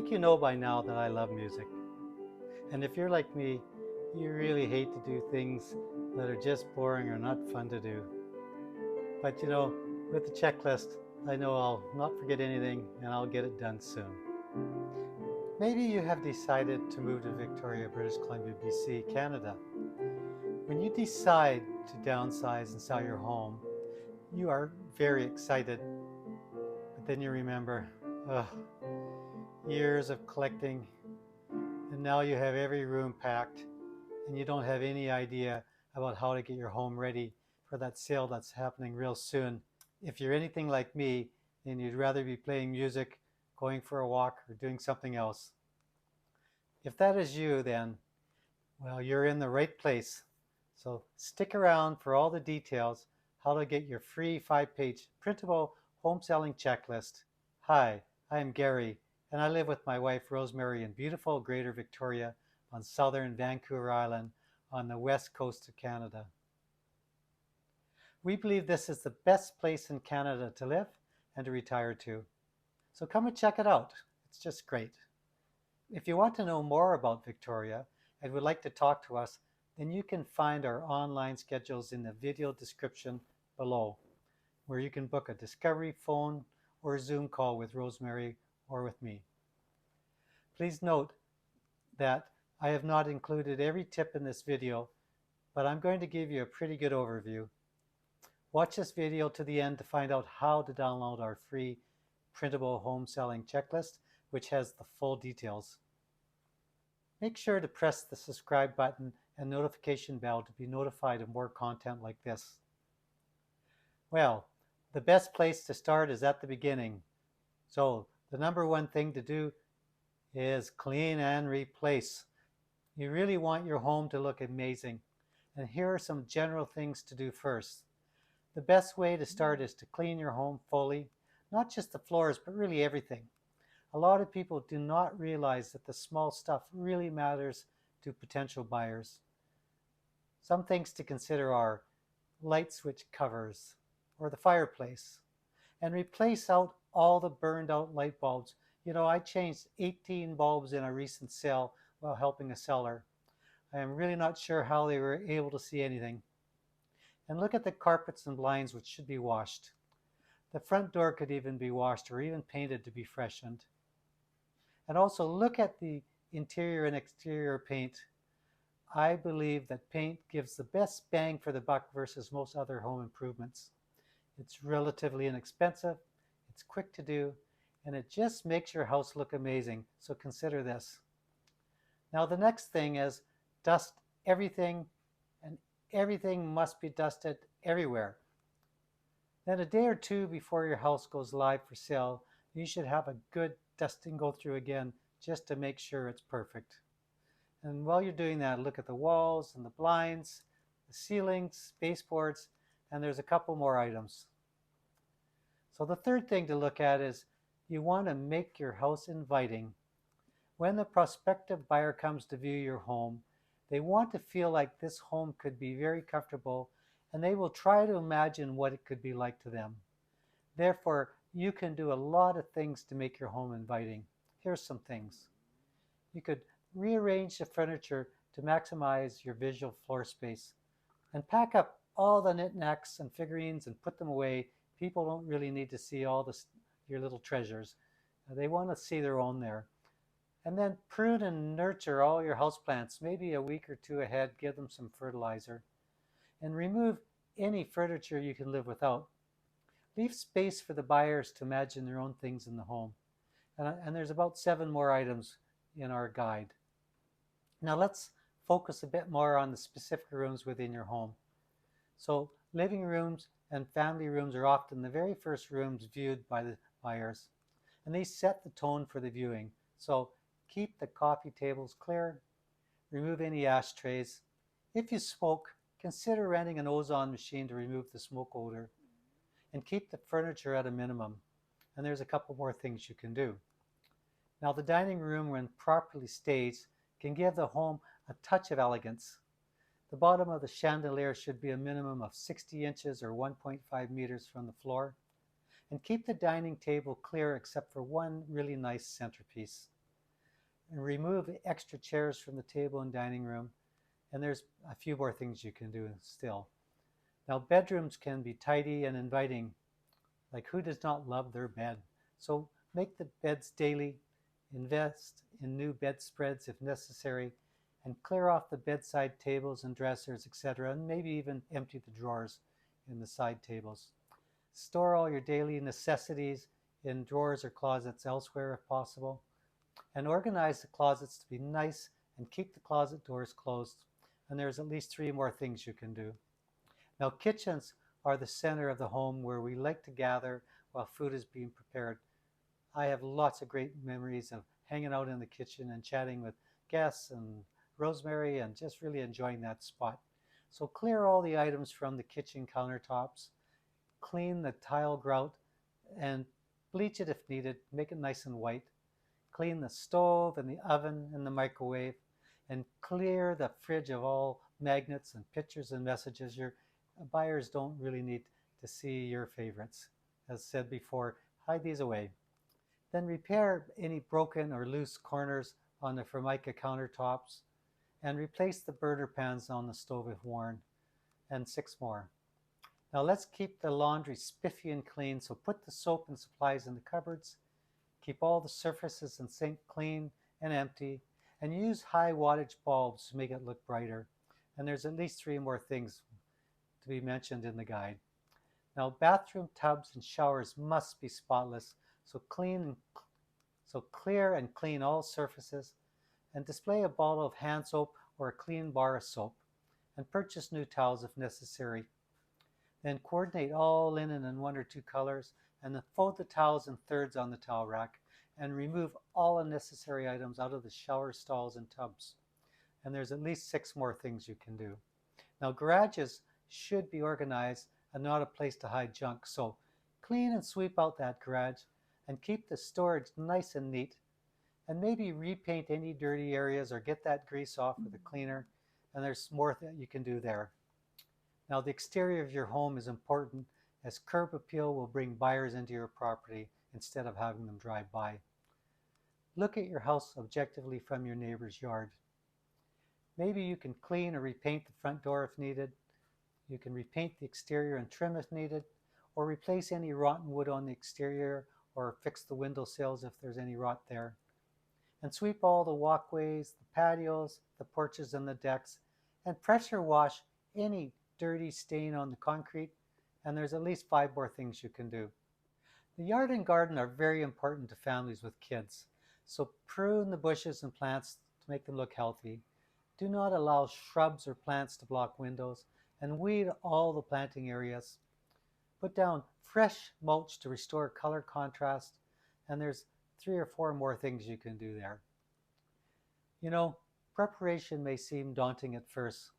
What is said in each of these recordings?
think you know by now that I love music. And if you're like me, you really hate to do things that are just boring or not fun to do. But with the checklist, I know I'll not forget anything and I'll get it done soon. Maybe you have decided to move to Victoria, British Columbia, BC, Canada. When you decide to downsize and sell your home, you are very excited. But then you remember, ugh, years of collecting, and now you have every room packed, and you don't have any idea about how to get your home ready for that sale that's happening real soon. If you're anything like me, then you'd rather be playing music, going for a walk, or doing something else. If that is you, then, well, you're in the right place. So stick around for all the details, how to get your free 5-page printable home selling checklist. Hi, I am Gary, and I live with my wife Rosemary in beautiful Greater Victoria on southern Vancouver Island on the west coast of Canada. We believe this is the best place in Canada to live and to retire to. So come and check it out. It's just great. If you want to know more about Victoria and would like to talk to us, then you can find our online schedules in the video description below, where you can book a discovery phone or Zoom call with Rosemary or with me. Please note that I have not included every tip in this video, but I'm going to give you a pretty good overview. Watch this video to the end to find out how to download our free printable home selling checklist, which has the full details. Make sure to press the subscribe button and notification bell to be notified of more content like this. Well, the best place to start is at the beginning. So the number one thing to do is clean and replace. You really want your home to look amazing. And here are some general things to do first. The best way to start is to clean your home fully, not just the floors, but really everything. A lot of people do not realize that the small stuff really matters to potential buyers. Some things to consider are light switch covers or the fireplace, and replace out all the burned out light bulbs. I changed 18 bulbs in a recent sale while helping a seller. I am really not sure how they were able to see anything. And look at the carpets and blinds, which should be washed. The front door could even be washed or even painted to be freshened. And also look at the interior and exterior paint. I believe that paint gives the best bang for the buck versus most other home improvements. It's relatively inexpensive, it's quick to do, and it just makes your house look amazing. So consider this. Now the next thing is dust everything, and everything must be dusted everywhere. Then a day or two before your house goes live for sale, you should have a good dusting go through again just to make sure it's perfect. And while you're doing that, look at the walls and the blinds, the ceilings, baseboards, and there's a couple more items. So the third thing to look at is you want to make your house inviting. When the prospective buyer comes to view your home, they want to feel like this home could be very comfortable, and they will try to imagine what it could be like to them. Therefore, you can do a lot of things to make your home inviting. Here's some things. You could rearrange the furniture to maximize your visual floor space, and pack up all the knickknacks and figurines and put them away. People don't really need to see all your little treasures. They want to see their own there. And then prune and nurture all your houseplants, maybe a week or two ahead, give them some fertilizer. And remove any furniture you can live without. Leave space for the buyers to imagine their own things in the home. And there's about 7 more items in our guide. Now let's focus a bit more on the specific rooms within your home. So living rooms and family rooms are often the very first rooms viewed by the buyers, and they set the tone for the viewing. So keep the coffee tables clear, remove any ashtrays. If you smoke, consider renting an ozone machine to remove the smoke odor, and keep the furniture at a minimum. And there's a couple more things you can do. Now the dining room, when properly staged, can give the home a touch of elegance. The bottom of the chandelier should be a minimum of 60 inches or 1.5 meters from the floor. And keep the dining table clear except for one really nice centerpiece. and remove extra chairs from the table and dining room. And there's a few more things you can do still. Now, bedrooms can be tidy and inviting. Like, who does not love their bed? So make the beds daily, invest in new bedspreads if necessary, and clear off the bedside tables and dressers, etc., and maybe even empty the drawers in the side tables. Store all your daily necessities in drawers or closets elsewhere if possible, and organize the closets to be nice and keep the closet doors closed. And there's at least 3 more things you can do. Now, kitchens are the center of the home where we like to gather while food is being prepared. I have lots of great memories of hanging out in the kitchen and chatting with guests and Rosemary and just really enjoying that spot. So clear all the items from the kitchen countertops, clean the tile grout and bleach it if needed, make it nice and white. Clean the stove and the oven and the microwave, and clear the fridge of all magnets and pictures and messages. Your buyers don't really need to see your favorites. As said before, hide these away. Then repair any broken or loose corners on the Formica countertops, and replace the burner pans on the stove if worn, and 6 more. Now let's keep the laundry spiffy and clean, so put the soap and supplies in the cupboards, keep all the surfaces and sink clean and empty, and use high wattage bulbs to make it look brighter. And there's at least 3 more things to be mentioned in the guide. Now, bathroom tubs and showers must be spotless, so clear and clean all surfaces, and display a bottle of hand soap or a clean bar of soap, and purchase new towels if necessary. Then coordinate all linen in 1 or 2 colors, and then fold the towels in thirds on the towel rack, and remove all unnecessary items out of the shower stalls and tubs. And there's at least 6 more things you can do. Now, garages should be organized and not a place to hide junk, so clean and sweep out that garage and keep the storage nice and neat, and maybe repaint any dirty areas or get that grease off with a cleaner, and there's more that you can do there. Now, the exterior of your home is important, as curb appeal will bring buyers into your property instead of having them drive by. Look at your house objectively from your neighbor's yard. Maybe you can clean or repaint the front door if needed. You can repaint the exterior and trim if needed, or replace any rotten wood on the exterior, or fix the window sills if there's any rot there. And sweep all the walkways, the patios, the porches, and the decks, and pressure wash any dirty stain on the concrete. And there's at least 5 more things you can do. The yard and garden are very important to families with kids, so prune the bushes and plants to make them look healthy. Do not allow shrubs or plants to block windows, and weed all the planting areas. Put down fresh mulch to restore color contrast, and there's 3 or 4 more things you can do there. You know, preparation may seem daunting at first.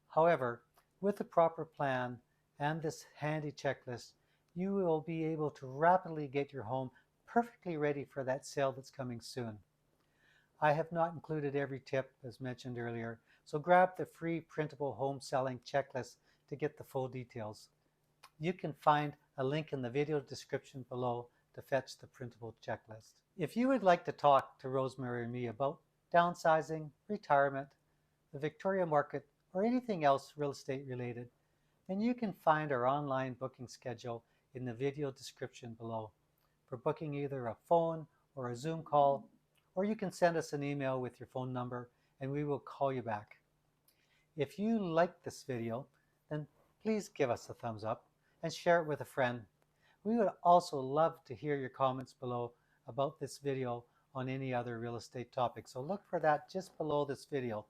However, with a proper plan and this handy checklist, you will be able to rapidly get your home perfectly ready for that sale that's coming soon. I have not included every tip as mentioned earlier, so grab the free printable home selling checklist to get the full details. You can find a link in the video description below to fetch the printable checklist. If you would like to talk to Rosemary or me about downsizing, retirement, the Victoria market, or anything else real estate related, then you can find our online booking schedule in the video description below for booking either a phone or a Zoom call, or you can send us an email with your phone number and we will call you back. If you like this video, then please give us a thumbs up and share it with a friend. We would also love to hear your comments below about this video on any other real estate topic. So look for that just below this video,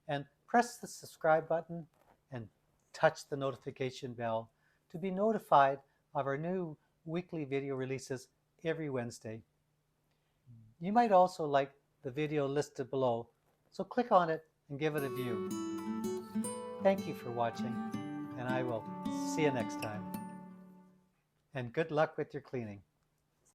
and press the subscribe button and touch the notification bell to be notified of our new weekly video releases every Wednesday. You might also like the video listed below, so click on it and give it a view. Thank you for watching, and I will see you next time. And good luck with your cleaning.